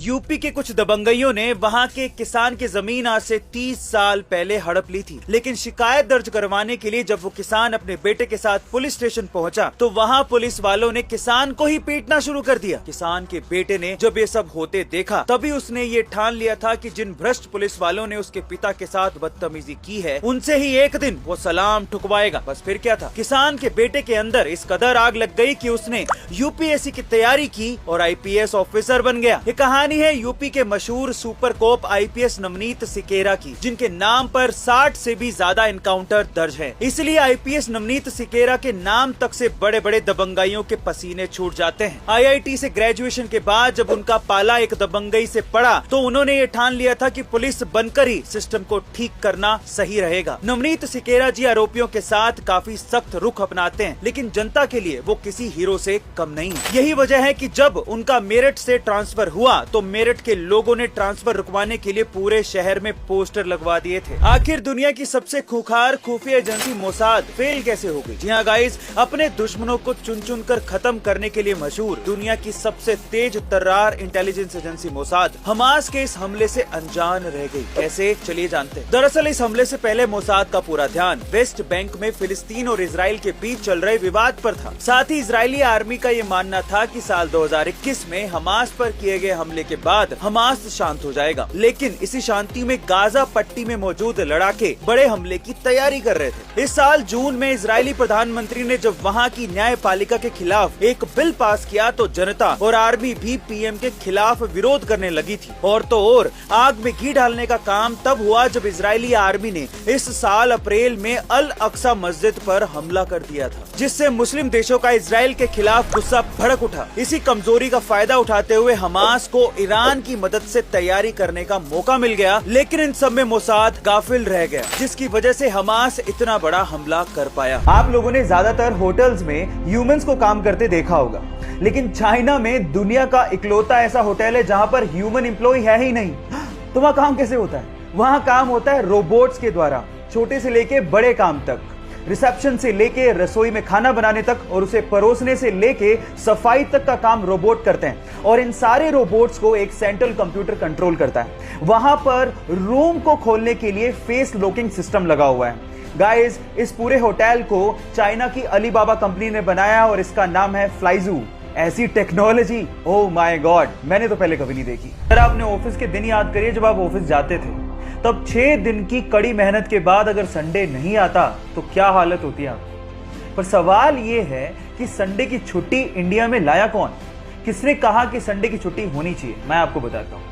UP के कुछ दबंगइयों ने वहां के किसान की जमीन आज से 30 साल पहले हड़प ली थी, लेकिन शिकायत दर्ज करवाने के लिए जब वो किसान अपने बेटे के साथ पुलिस स्टेशन पहुंचा तो वहां पुलिस वालों ने किसान को ही पीटना शुरू कर दिया। किसान के बेटे ने जब ये सब होते देखा तभी उसने ये ठान लिया था कि जिन भ्रष्ट पुलिस वालों ने उसके पिता के साथ बदतमीजी की है उनसे ही एक दिन वो सलाम ठुकवाएगा। बस फिर क्या था, किसान के बेटे के अंदर इस कदर आग लग गई कि उसने यूपीएससी की तैयारी की और आईपीएस ऑफिसर बन गया। ये कहानी है यूपी के मशहूर सुपर कोप आईपीएस नवनीत सिकेरा की, जिनके नाम पर 60 से भी ज्यादा एनकाउंटर दर्ज है। इसलिए आईपीएस नवनीत सिकेरा के नाम तक से बड़े बड़े दबंगाइयों के पसीने छूट जाते हैं। आईआईटी से ग्रेजुएशन के बाद जब उनका पाला एक दबंगई से पड़ा तो उन्होंने ये ठान लिया था कि पुलिस बनकर ही सिस्टम को ठीक करना सही रहेगा। नवनीत सिकेरा जी आरोपियों के साथ काफी सख्त रुख अपनाते हैं, लेकिन जनता के लिए वो किसी हीरो से कम नहीं। यही वजह है कि जब उनका मेरठ से ट्रांसफर हुआ तो मेरठ के लोगों ने ट्रांसफर रुकवाने के लिए पूरे शहर में पोस्टर लगवा दिए थे। आखिर दुनिया की सबसे खूंखार खुफिया एजेंसी मोसाद फेल कैसे हो गई? जी हाँ गाइस, अपने दुश्मनों को चुन चुन कर खत्म करने के लिए मशहूर दुनिया की सबसे तेज तर्रार इंटेलिजेंस एजेंसी मोसाद हमास के इस हमले से अनजान रह गई। कैसे, चलिए जानते हैं। दरअसल इस हमले से पहले मोसाद का पूरा ध्यान वेस्ट बैंक में फिलिस्तीन और इजराइल के बीच चल रहे विवाद पर था। साथ ही इजरायली आर्मी का ये मानना था कि साल 2021 में हमास पर किए गए हमले के बाद हमास शांत हो जाएगा, लेकिन इसी शांति में गाजा पट्टी में मौजूद लड़ाके बड़े हमले की तैयारी कर रहे थे। इस साल जून में इजरायली प्रधानमंत्री ने जब वहाँ की न्यायपालिका के खिलाफ एक बिल पास किया तो जनता और आर्मी भी पीएम के खिलाफ विरोध करने लगी थी। और तो और आग में घी डालने का काम तब हुआ जब इजरायली आर्मी ने इस साल अप्रैल में अल अक्सा मस्जिद पर हमला कर दिया था, जिससे मुस्लिम देशों का इजराइल के खिलाफ गुस्सा भड़क उठा। इसी कमजोरी का फायदा उठाते हुए हमास को ईरान की मदद से तैयारी करने का मौका मिल गया, लेकिन इन सब में मोसाद गाफिल रह गया, जिसकी वजह से हमास इतना बड़ा हमला कर पाया। आप लोगों ने ज्यादातर होटल्स में ह्यूमंस को काम करते देखा होगा, लेकिन चाइना में दुनिया का इकलौता ऐसा होटल है जहां पर ह्यूमन एम्प्लॉय है ही नहीं। तो वहां काम कैसे होता है? वहां काम होता है रोबोट्स के द्वारा, छोटे से लेके बड़े काम तक, रिसेप्शन से लेके रसोई में खाना बनाने तक और उसे परोसने से लेके सफाई तक का काम रोबोट करते हैं। और इन सारे रोबोट्स को एक सेंट्रल कंप्यूटर कंट्रोल करता है। वहां पर रूम को खोलने के लिए फेस लॉकिंग सिस्टम लगा हुआ है। गाइस, इस पूरे होटल को चाइना की अलीबाबा कंपनी ने बनाया और इसका नाम है फ्लाइजू। ऐसी टेक्नोलॉजी, ओह माय गॉड, मैंने तो पहले कभी नहीं देखी। अगर आपने ऑफिस के दिन याद करिए जब आप ऑफिस जाते थे, तब 6 दिन की कड़ी मेहनत के बाद अगर संडे नहीं आता तो क्या हालत होती है आपकी। पर सवाल ये है कि संडे की छुट्टी इंडिया में लाया कौन? किसने कहा कि संडे की छुट्टी होनी चाहिए? मैं आपको बताता हूँ।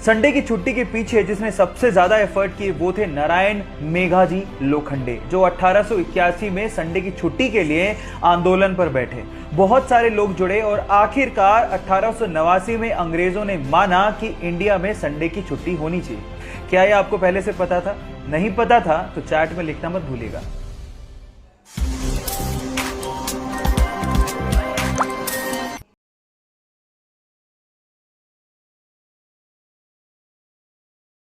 संडे की छुट्टी के पीछे जिसने सबसे ज्यादा एफर्ट किए वो थे नारायण मेघाजी लोखंडे, जो 1881 में संडे की छुट्टी के लिए आंदोलन पर बैठे। बहुत सारे लोग जुड़े और आखिरकार 1889 में अंग्रेजों ने माना कि इंडिया में संडे की छुट्टी होनी चाहिए। क्या ये आपको पहले से पता था? नहीं पता था तो चैट में लिखना मत भूलिएगा।